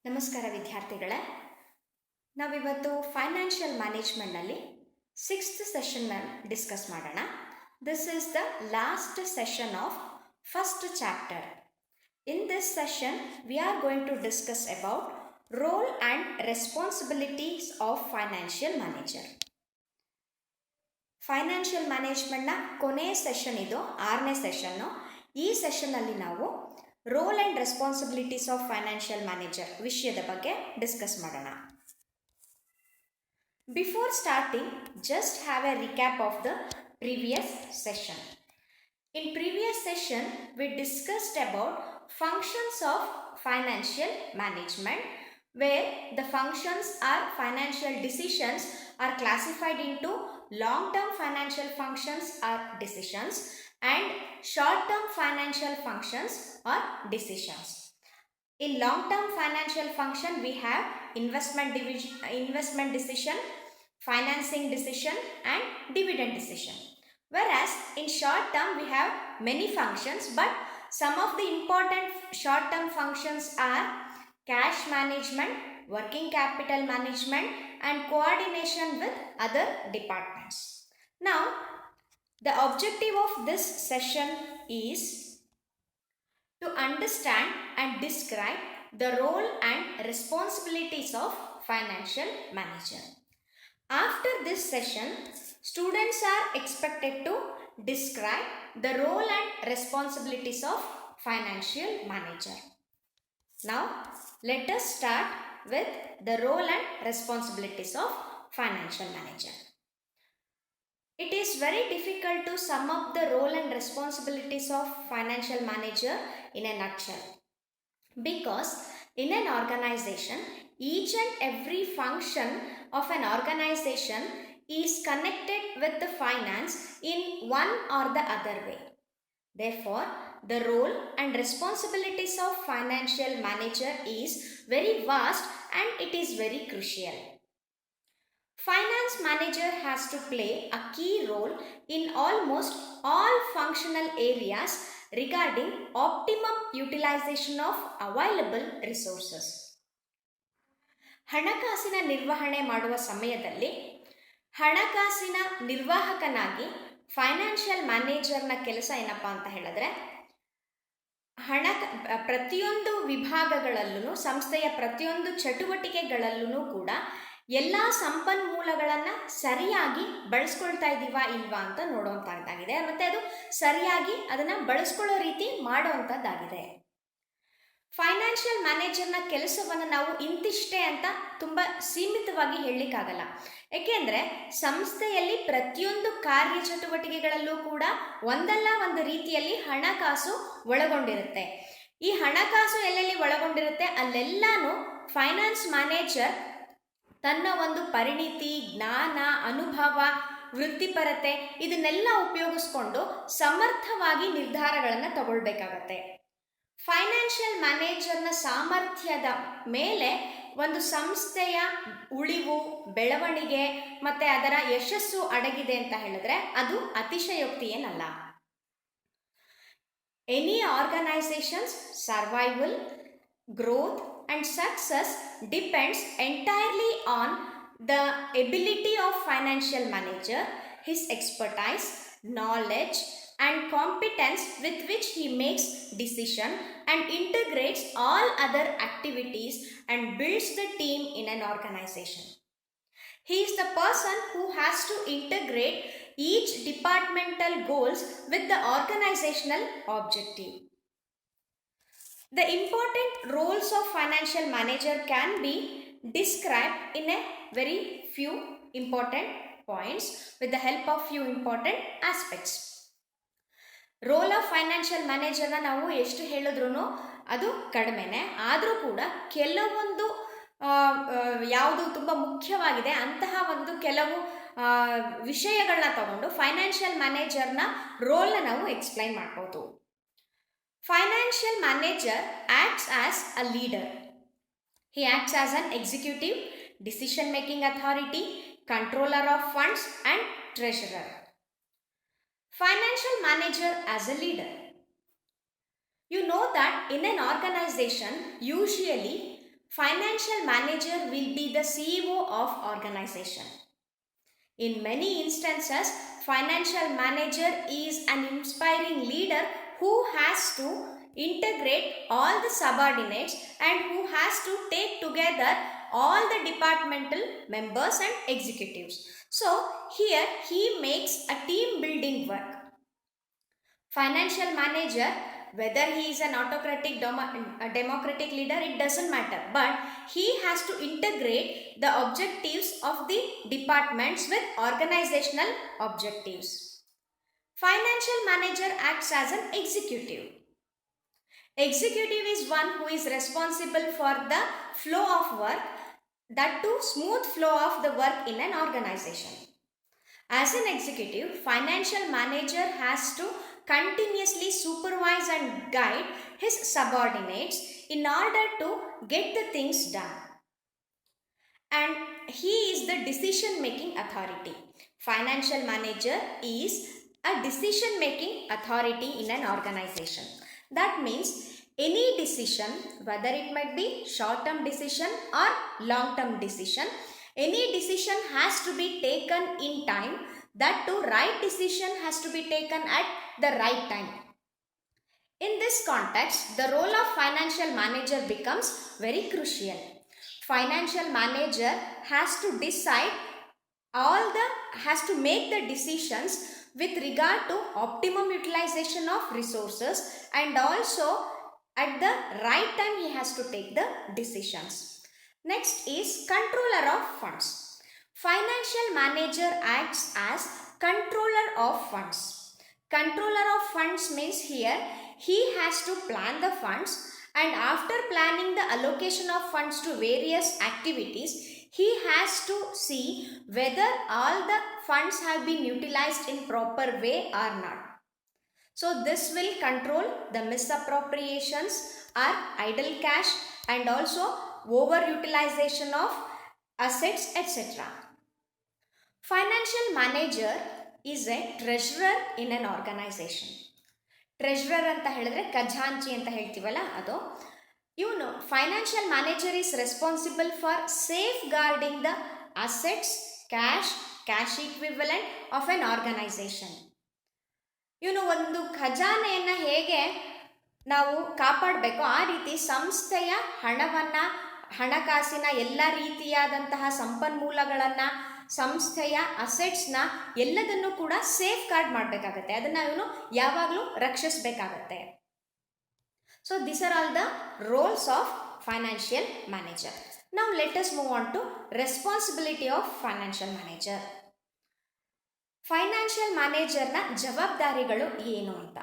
ನಮಸ್ಕಾರ ವಿದ್ಯಾರ್ಥಿಗಳೇ, ನಾವಿವತ್ತು ಫೈನಾನ್ಷಿಯಲ್ ಮ್ಯಾನೇಜ್ಮೆಂಟ್ನಲ್ಲಿ 6th ಸೆಷನ್ನ ಡಿಸ್ಕಸ್ ಮಾಡೋಣ. This is the last session of first chapter. In this session we are going to discuss about role and responsibilities of financial manager. Financial ಮ್ಯಾನೇಜ್ಮೆಂಟ್ನ ಕೊನೆಯ session ಇದು, 6ನೇ ಸೆಷನ್ನು. ಈ ಸೆಷನ್ನಲ್ಲಿ ನಾವು role and responsibilities of financial manager ವಿಷಯದ ಬಗ್ಗೆ discuss ಮಾಡೋಣ. Before starting, just have a recap of the previous session. In previous session, we discussed about functions of financial management, where the functions are financial decisions are classified into long-term financial functions or decisions and short-term financial functions or decisions. In long-term financial function, we have investment decision, financing decision and dividend decision. Whereas in short term we have many functions, but some of the important short term functions are cash management, working capital management and coordination with other departments. Now the objective of this session is to understand and describe the role and responsibilities of financial manager. After this session, students are expected to describe the role and responsibilities of financial manager. Now, let us start with the role and responsibilities of financial manager. It is very difficult to sum up the role and responsibilities of financial manager in a nutshell, because in an organization, each and every function of an organization is connected with the finance in one or the other way. Therefore, the role and responsibilities of financial manager is very vast and it is very crucial. Finance manager has to play a key role in almost all functional areas regarding optimum utilization of available resources. ಹಣಕಾಸಿನ ನಿರ್ವಹಣೆ ಮಾಡುವ ಸಮಯದಲ್ಲಿ ಹಣಕಾಸಿನ ನಿರ್ವಾಹಕನಾಗಿ financial ಮ್ಯಾನೇಜರ್ನ ಕೆಲಸ ಏನಪ್ಪ ಅಂತ ಹೇಳಿದ್ರೆ, ಪ್ರತಿಯೊಂದು ವಿಭಾಗಗಳಲ್ಲೂ, ಸಂಸ್ಥೆಯ ಪ್ರತಿಯೊಂದು ಚಟುವಟಿಕೆಗಳಲ್ಲೂ ಕೂಡ ಎಲ್ಲ ಸಂಪನ್ಮೂಲಗಳನ್ನು ಸರಿಯಾಗಿ ಬಳಸ್ಕೊಳ್ತಾ ಇದ್ದೀವಾ ಇಲ್ವಾ ಅಂತ ನೋಡುವಂಥದ್ದಾಗಿದೆ, ಮತ್ತು ಅದು ಸರಿಯಾಗಿ ಅದನ್ನು ಬಳಸ್ಕೊಳ್ಳೋ ರೀತಿ ಮಾಡುವಂಥದ್ದಾಗಿದೆ. ಫೈನಾನ್ಷಿಯಲ್ ಮ್ಯಾನೇಜರ್ನ ಕೆಲಸವನ್ನು ನಾವು ಇಂತಿಷ್ಟೇ ಅಂತ ತುಂಬ ಸೀಮಿತವಾಗಿ ಹೇಳಲಿಕ್ಕಾಗಲ್ಲ. ಏಕೆಂದರೆ ಸಂಸ್ಥೆಯಲ್ಲಿ ಪ್ರತಿಯೊಂದು ಕಾರ್ಯಚಟುವಟಿಕೆಗಳಲ್ಲೂ ಕೂಡ ಒಂದಲ್ಲ ಒಂದು ರೀತಿಯಲ್ಲಿ ಹಣಕಾಸು ಒಳಗೊಂಡಿರುತ್ತೆ. ಈ ಹಣಕಾಸು ಎಲ್ಲೆಲ್ಲಿ ಒಳಗೊಂಡಿರುತ್ತೆ ಅಲ್ಲೆಲ್ಲಾನು ಫೈನಾನ್ಸ್ ಮ್ಯಾನೇಜರ್ ತನ್ನ ಒಂದು ಪರಿಣಿತಿ, ಜ್ಞಾನ, ಅನುಭವ, ವೃತ್ತಿಪರತೆ ಇದನ್ನೆಲ್ಲ ಉಪಯೋಗಿಸ್ಕೊಂಡು ಸಮರ್ಥವಾಗಿ ನಿರ್ಧಾರಗಳನ್ನು ತಗೊಳ್ಬೇಕಾಗತ್ತೆ. ಫೈನಾನ್ಷಿಯಲ್ ಮ್ಯಾನೇಜರ್ನ ಸಾಮರ್ಥ್ಯದ ಮೇಲೆ ಒಂದು ಸಂಸ್ಥೆಯ ಉಳಿವು, ಬೆಳವಣಿಗೆ ಮತ್ತು ಅದರ ಯಶಸ್ಸು ಅಡಗಿದೆ ಅಂತ ಹೇಳಿದ್ರೆ ಅದು ಅತಿಶಯೋಕ್ತಿ ಏನಲ್ಲ. Any organisations survival, growth and success depends entirely on the ability of financial manager, his expertise, knowledge and competence with which he makes decision and integrates all other activities and builds the team in an organization. He is the person who has to integrate each departmental goals with the organizational objective. The important roles of financial manager can be described in a very few important points with the help of few important aspects. Role of financial ಮ್ಯಾನೇಜರ್ನ ನಾವು ಎಷ್ಟು ಹೇಳಿದ್ರೂ ಅದು ಕಡಿಮೆನೆ. ಆದರೂ ಕೂಡ ಕೆಲವೊಂದು ಯಾವುದು ತುಂಬ ಮುಖ್ಯವಾಗಿದೆ ಅಂತಹ ಒಂದು ಕೆಲವು ವಿಷಯಗಳನ್ನ ತಗೊಂಡು ಫೈನಾನ್ಷಿಯಲ್ ಮ್ಯಾನೇಜರ್ನ ರೋಲ್ನ ನಾವು ಎಕ್ಸ್ಪ್ಲೈನ್ ಮಾಡ್ಬೋದು. Financial manager acts as a leader. He acts as an executive, decision-making authority, controller of funds and treasurer. Financial manager as a leader. You know that in an organization, usually Financial manager will be the CEO of organization. In many instances, financial manager is an inspiring leader who has to integrate all the subordinates and who has to take together all the departmental members and executives. So here he makes a team building work. Financial manager, whether he is an autocratic democratic leader, it doesn't matter, but he has to integrate the objectives of the departments with organizational objectives. Financial manager acts as an executive. Executive is one who is responsible for the flow of work, that too smooth flow of the work in an organization. As an executive, financial manager has to continuously supervise and guide his subordinates in order to get the things done. And he is the decision making authority. Financial manager is a decision making authority in an organization. That means any decision, whether it might be short term decision or long term decision, any decision has to be taken in time. That too, right decision has to be taken at the right time. In this context, the role of financial manager becomes very crucial. Financial manager has to decide has to make the decisions with regard to optimum utilization of resources, and also at the right time he has to take the decisions. Next is controller of funds. Financial manager acts as controller of funds. Controller of funds means here he has to plan the funds, and after planning the allocation of funds to various activities, he has to see whether all the funds have been utilized in proper way or not. So this will control the misappropriations or idle cash and also overutilization of assets, etc. Financial manager is a treasurer in an organization. Treasurer ಅಂತ ಹೇಳಿದ್ರೆ ಖಜಾಂಚಿ ಅಂತ ಹೇಳ್ತೀವಲ್ಲ ಅದು. ಇವನು financial manager is responsible for safeguarding the assets, cash equivalent of an organization. ಇವನು ಒಂದು ಖಜಾನೆಯನ್ನು ಹೇಗೆ ನಾವು ಕಾಪಾಡಬೇಕು ಆ ರೀತಿ ಸಂಸ್ಥೆಯ ಹಣವನ್ನು, ಹಣಕಾಸಿನ ಎಲ್ಲ ರೀತಿಯಾದಂತಹ ಸಂಪನ್ಮೂಲಗಳನ್ನು, ಸಂಸ್ಥೆಯ ಅಸೆಟ್ಸ್ನ ಎಲ್ಲದನ್ನು ಕೂಡ ಸೇಫ್ ಗಾರ್ಡ್ ಮಾಡಬೇಕಾಗತ್ತೆ. ಅದನ್ನು ಇವನು ಯಾವಾಗಲೂ ರಕ್ಷಿಸಬೇಕಾಗತ್ತೆ. So this are all the roles of financial manager. Now let us move on to responsibility of financial manager. Financial ಮ್ಯಾನೇಜರ್ನ ಜವಾಬ್ದಾರಿಗಳು ಏನು ಅಂತ,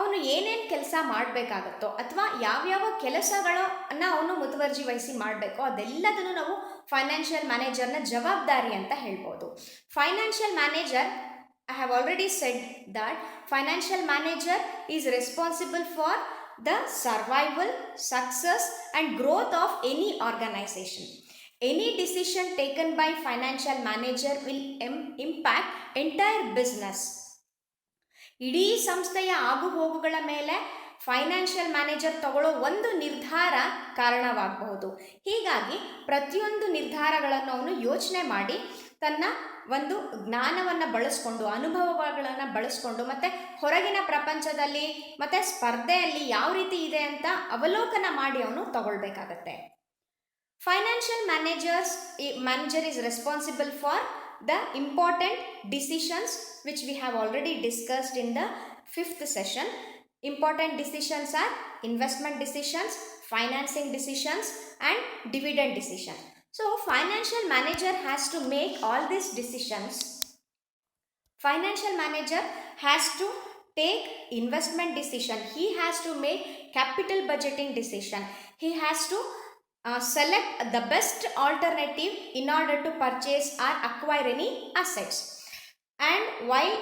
ಅವನು ಏನೇನು ಕೆಲಸ ಮಾಡಬೇಕಾಗತ್ತೋ ಅಥವಾ ಯಾವ್ಯಾವ ಕೆಲಸಗಳನ್ನು ಅವನು ಮುತುವರ್ಜಿ ವಹಿಸಿ ಮಾಡಬೇಕೋ ಅದೆಲ್ಲದನ್ನು ನಾವು ಫೈನಾನ್ಷಿಯಲ್ ಮ್ಯಾನೇಜರ್ನ ಜವಾಬ್ದಾರಿ ಅಂತ ಹೇಳ್ಬೋದು. Financial manager, I have already said that financial manager is responsible for the survival, success and growth of any organization. Any decision taken by financial manager will impact entire business. ಇಡೀ ಸಂಸ್ಥೆಯ ಆಗುಹೋಗುಗಳ ಮೇಲೆ financial manager ತಗೊಳ್ಳೋ ಒಂದು ನಿರ್ಧಾರ ಕಾರಣವಾಗಬಹುದು. ಹೀಗಾಗಿ ಪ್ರತಿಯೊಂದು ನಿರ್ಧಾರಗಳನ್ನು ಅವನು ಯೋಚನೆ ಮಾಡಿ ತನ್ನ ಒಂದು ಜ್ಞಾನವನ್ನು ಬಳಸ್ಕೊಂಡು, ಅನುಭವಗಳನ್ನು ಬಳಸ್ಕೊಂಡು, ಮತ್ತು ಹೊರಗಿನ ಪ್ರಪಂಚದಲ್ಲಿ ಮತ್ತು ಸ್ಪರ್ಧೆಯಲ್ಲಿ ಯಾವ ರೀತಿ ಇದೆ ಅಂತ ಅವಲೋಕನ ಮಾಡಿ ಅವನು ತಗೊಳ್ಬೇಕಾಗತ್ತೆ. Financial manager is responsible for the important decisions which we have already discussed in the 5th session. Important decisions are investment decisions, financing decisions and dividend decision. So financial manager has to make all these decisions. Financial manager has to take investment decision. He has to make capital budgeting decision. He has to select the best alternative in order to purchase or acquire any assets. And while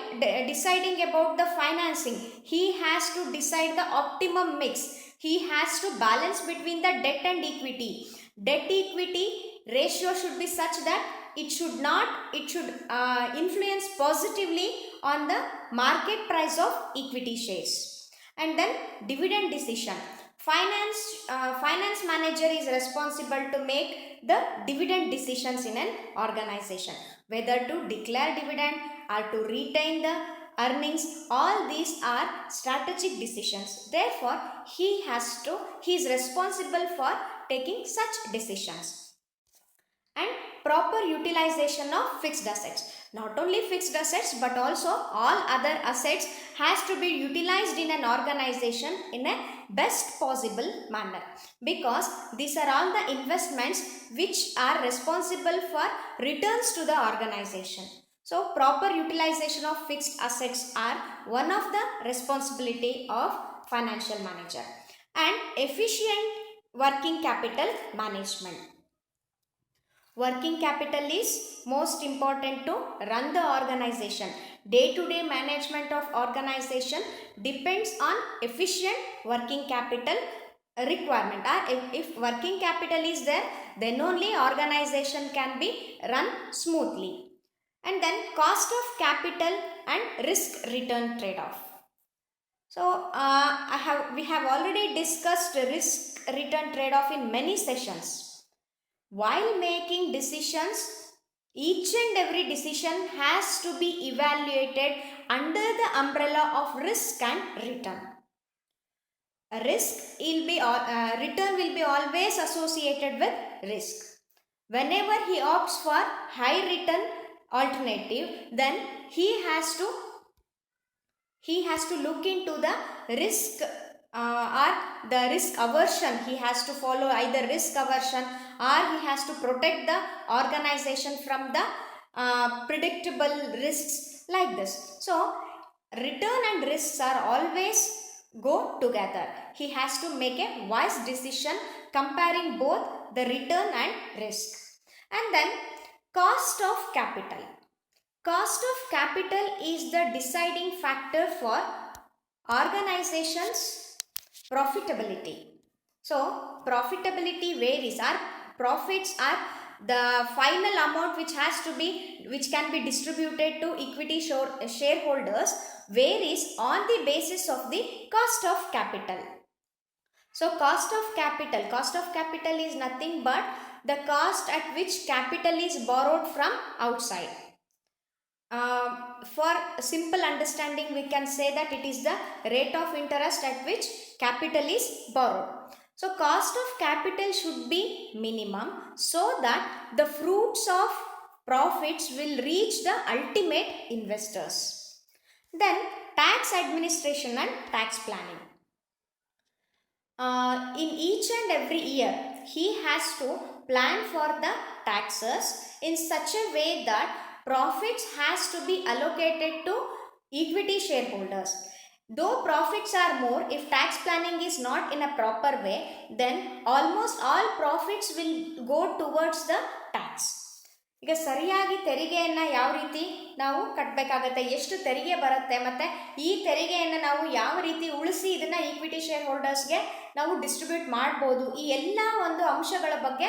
deciding about the financing, he has to decide the optimum mix. He has to balance between the debt and equity. Debt equity ratio should be such that it should influence positively on the market price of equity shares. And then dividend decision. finance manager is responsible to make the dividend decisions in an organization, whether to declare dividend or to retain the earnings. All these are strategic decisions. Therefore, he is responsible for taking such decisions. And proper utilization of fixed assets. Not only fixed assets but also all other assets has to be utilized in an organization in a best possible manner, because these are all the investments which are responsible for returns to the organization. So proper utilization of fixed assets are one of the responsibility of financial manager. And efficient working capital management. Working capital is most important to run the organization. Day-to-day management of organization depends on efficient working capital requirement. If working capital is there, then only organization can be run smoothly. And then cost of capital and risk return trade-off. So we have already discussed risk return trade-off in many sessions. While making decisions, each and every decision has to be evaluated under the umbrella of risk and return. A return will be always associated with risk. Whenever he opts for high return alternative, then he has to look into the risk or the risk aversion. He has to follow either risk aversion, or he has to protect the organization from the predictable risks like this. So return and risks are always go together. He has to make a wise decision comparing both the return and risk. And then cost of capital. Cost of capital is the deciding factor for organizations' profitability. So profitability varies. Our profits are the final amount which can be distributed to equity shareholders, varies on the basis of the cost of capital. So cost of capital is nothing but the cost at which capital is borrowed from outside. For simple understanding, we can say that it is the rate of interest at which capital is borrowed. So cost of capital should be minimum, so that the fruits of profits will reach the ultimate investors. Then tax administration and tax planning. In each and every year, he has to plan for the taxes in such a way that profits has to be allocated to equity shareholders. Though profits are more, if tax planning is not in a proper way, then almost all profits will go towards the tax. ಈಗ ಸರಿಯಾಗಿ ತೆರಿಗೆಯನ್ನು ಯಾವ ರೀತಿ ನಾವು ಕಟ್ಟಬೇಕಾಗತ್ತೆ, ಎಷ್ಟು ತೆರಿಗೆ ಬರುತ್ತೆ, ಮತ್ತು ಈ ತೆರಿಗೆಯನ್ನು ನಾವು ಯಾವ ರೀತಿ ಉಳಿಸಿ ಇದನ್ನು ಈಕ್ವಿಟಿ ಶೇರ್ ಹೋಲ್ಡರ್ಸ್ಗೆ ನಾವು ಡಿಸ್ಟ್ರಿಬ್ಯೂಟ್ ಮಾಡ್ಬೋದು, ಈ ಎಲ್ಲ ಒಂದು ಅಂಶಗಳ ಬಗ್ಗೆ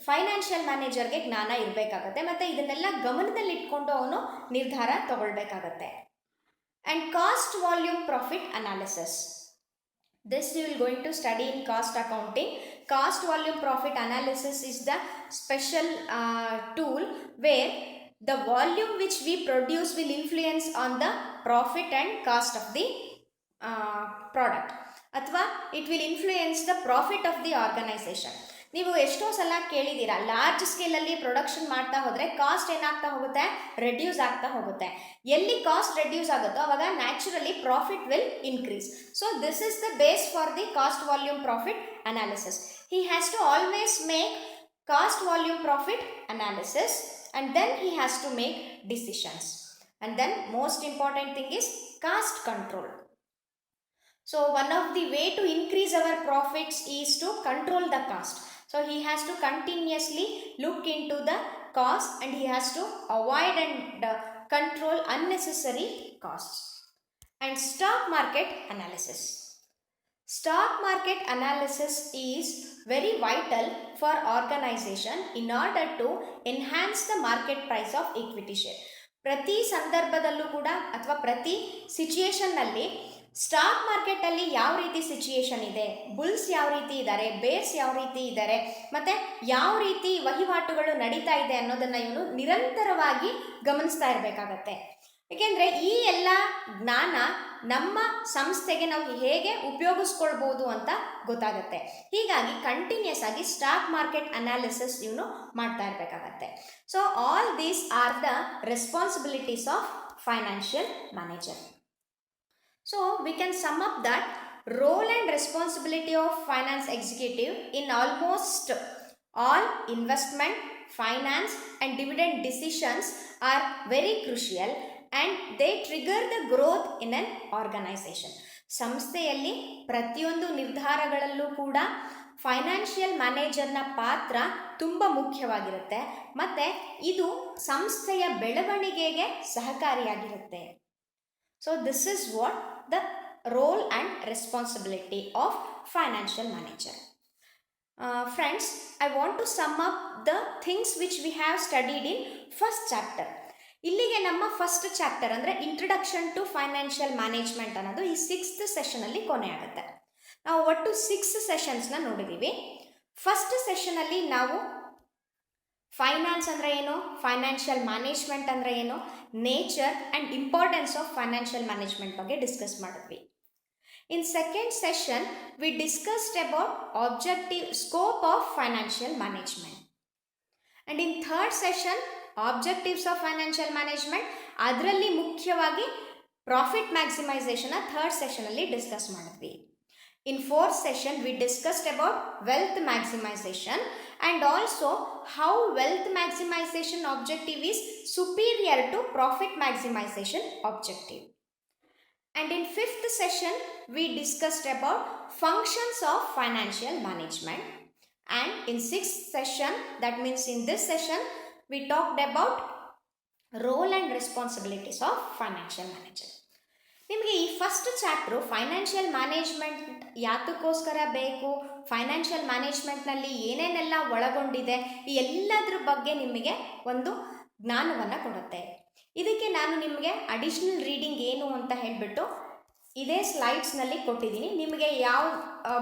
ಫೈನಾನ್ಷಿಯಲ್ ಮ್ಯಾನೇಜರ್ಗೆ ಜ್ಞಾನ ಇರಬೇಕಾಗತ್ತೆ, ಮತ್ತು ಇದನ್ನೆಲ್ಲ ಗಮನದಲ್ಲಿಟ್ಕೊಂಡು ಅವನು ನಿರ್ಧಾರ ತಗೊಳ್ಬೇಕಾಗತ್ತೆ. And cost volume profit analysis. This you will going to study in cost accounting. Cost volume profit analysis is the special tool where the volume which we produce will influence on the profit and cost of the product, athwa it will influence the profit of the organization. ನೀವು ಎಷ್ಟೋ ಸಲ ಕೇಳಿದ್ದೀರಾ, large ಸ್ಕೇಲಲ್ಲಿ production ಮಾಡ್ತಾ ಹೋದರೆ cost ಏನಾಗ್ತಾ ಹೋಗುತ್ತೆ, reduce ಆಗ್ತಾ ಹೋಗುತ್ತೆ. ಎಲ್ಲಿ ಕಾಸ್ಟ್ ರೆಡ್ಯೂಸ್ ಆಗುತ್ತೋ ಅವಾಗ naturally profit will increase. So this is the base for the cost volume profit analysis. He has to always make cost volume profit analysis and then he has to make decisions. And then most important thing is cost control. So one of the way to increase our profits is to control the cost. So he has to continuously look into the cost and he has to avoid and control unnecessary costs. And stock market analysis. Stock market analysis is very vital for organization in order to enhance the market price of equity share. ಪ್ರತಿ ಸಂದರ್ಭದಲ್ಲೂ ಕೂಡ ಅಥವಾ ಪ್ರತಿ ಸಿಚುಯೇಷನ್ನಲ್ಲಿ stock ಮಾರ್ಕೆಟಲ್ಲಿ ಯಾವ ರೀತಿ situation ಇದೆ, Bulls ಯಾವ ರೀತಿ ಇದ್ದಾರೆ, ಬೇರ್ಸ್ ಯಾವ ರೀತಿ ಇದ್ದಾರೆ, ಮತ್ತು ಯಾವ ರೀತಿ ವಹಿವಾಟುಗಳು ನಡೀತಾ ಇದೆ ಅನ್ನೋದನ್ನು ಇವನು ನಿರಂತರವಾಗಿ ಗಮನಿಸ್ತಾ ಇರಬೇಕಾಗತ್ತೆ. ಏಕೆಂದರೆ ಈ ಎಲ್ಲ ಜ್ಞಾನ ನಮ್ಮ ಸಂಸ್ಥೆಗೆ ನಾವು ಹೇಗೆ ಉಪಯೋಗಿಸ್ಕೊಳ್ಬೋದು ಅಂತ ಗೊತ್ತಾಗುತ್ತೆ. ಹೀಗಾಗಿ ಕಂಟಿನ್ಯೂಸ್ ಆಗಿ ಸ್ಟಾಕ್ ಮಾರ್ಕೆಟ್ ಅನಾಲಿಸಿಸ್ ಇವನು ಮಾಡ್ತಾ ಇರಬೇಕಾಗತ್ತೆ. So all these are the responsibilities of financial manager. So we can sum up that role and responsibility of finance executive in almost all investment, finance and dividend decisions are very crucial and they trigger the growth in an organization. ಸಂಸ್ಥೆಯಲ್ಲಿ ಪ್ರತಿಯೊಂದು ನಿರ್ಧಾರಗಳಲ್ಲೂ ಕೂಡ financial ಮ್ಯಾನೇಜರ್ನ ಪಾತ್ರ ತುಂಬ ಮುಖ್ಯವಾಗಿರುತ್ತೆ ಮತ್ತು ಇದು ಸಂಸ್ಥೆಯ ಬೆಳವಣಿಗೆಗೆ ಸಹಕಾರಿಯಾಗಿರುತ್ತೆ. So this is what the role and responsibility of financial manager. Friends, I want to sum up the things which we have studied in first chapter. ಇಲ್ಲಿಗೆ ನಮ್ಮ ಫಸ್ಟ್ ಚಾಪ್ಟರ್ ಅಂದರೆ ಇಂಟ್ರಡಕ್ಷನ್ ಟು ಫೈನಾನ್ಷಿಯಲ್ ಮ್ಯಾನೇಜ್ಮೆಂಟ್ ಅನ್ನೋದು ಈ 6th ಸೆಷನಲ್ಲಿ ಕೊನೆ ಆಗುತ್ತೆ. ನಾವು ಒಟ್ಟು 6 ಸೆಷನ್ಸ್ನ ನೋಡಿದ್ದೀವಿ. ಫಸ್ಟ್ ಸೆಷನಲ್ಲಿ ನಾವು ಫೈನಾನ್ಸ್ ಅಂದರೆ ಏನು, ಫೈನಾನ್ಷಿಯಲ್ ಮ್ಯಾನೇಜ್ಮೆಂಟ್ ಅಂದರೆ ಏನು, nature and importance of financial management ಬಗ್ಗೆ ಡಿಸ್ಕಸ್ ಮಾಡಿದ್ವಿ. In second session we discussed about objective scope of financial management. And in third session objectives of financial management, ಅದರಲ್ಲಿ ಮುಖ್ಯವಾಗಿ ಪ್ರಾಫಿಟ್ ಮ್ಯಾಕ್ಸಿಮೈಸೇಷನ್ನ ಥರ್ಡ್ ಸೆಷನಲ್ಲಿ ಡಿಸ್ಕಸ್ ಮಾಡಿದ್ವಿ. In fourth session, we discussed about wealth maximization and also how wealth maximization objective is superior to profit maximization objective. And in fifth session, we discussed about functions of financial management. And in sixth session, that means in this session, we talked about role and responsibilities of financial manager. ನಿಮಗೆ ಈ first chapter financial management ಯಾತಕ್ಕೋಸ್ಕರ ಬೇಕು, financial ಮ್ಯಾನೇಜ್ಮೆಂಟ್ನಲ್ಲಿ ಏನೇನೆಲ್ಲ ಒಳಗೊಂಡಿದೆ, ಈ ಎಲ್ಲದರ ಬಗ್ಗೆ ನಿಮಗೆ ಒಂದು ಜ್ಞಾನವನ್ನು ಕೊಡುತ್ತೆ. ಇದಕ್ಕೆ ನಾನು ನಿಮಗೆ ಅಡಿಷ್ನಲ್ ರೀಡಿಂಗ್ ಏನು ಅಂತ ಹೇಳಿಬಿಟ್ಟು ಇದೇ ಸ್ಲೈಡ್ಸ್ನಲ್ಲಿ ಕೊಟ್ಟಿದ್ದೀನಿ. ನಿಮಗೆ ಯಾವ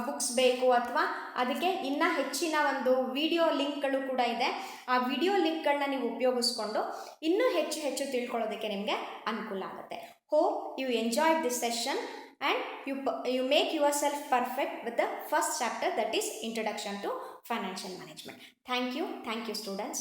ಬುಕ್ಸ್ ಬೇಕು ಅಥವಾ ಅದಕ್ಕೆ ಇನ್ನೂ ಹೆಚ್ಚಿನ ಒಂದು ವಿಡಿಯೋ ಲಿಂಕ್ಗಳು ಕೂಡ ಇದೆ. ಆ ವಿಡಿಯೋ ಲಿಂಕ್ಗಳನ್ನ ನೀವು ಉಪಯೋಗಿಸ್ಕೊಂಡು ಇನ್ನೂ ಹೆಚ್ಚು ತಿಳ್ಕೊಳ್ಳೋದಕ್ಕೆ ನಿಮಗೆ ಅನುಕೂಲ ಆಗುತ್ತೆ. Hope you enjoyed this session and you make yourself perfect with the first chapter, that is Introduction to Financial Management. Thank you students.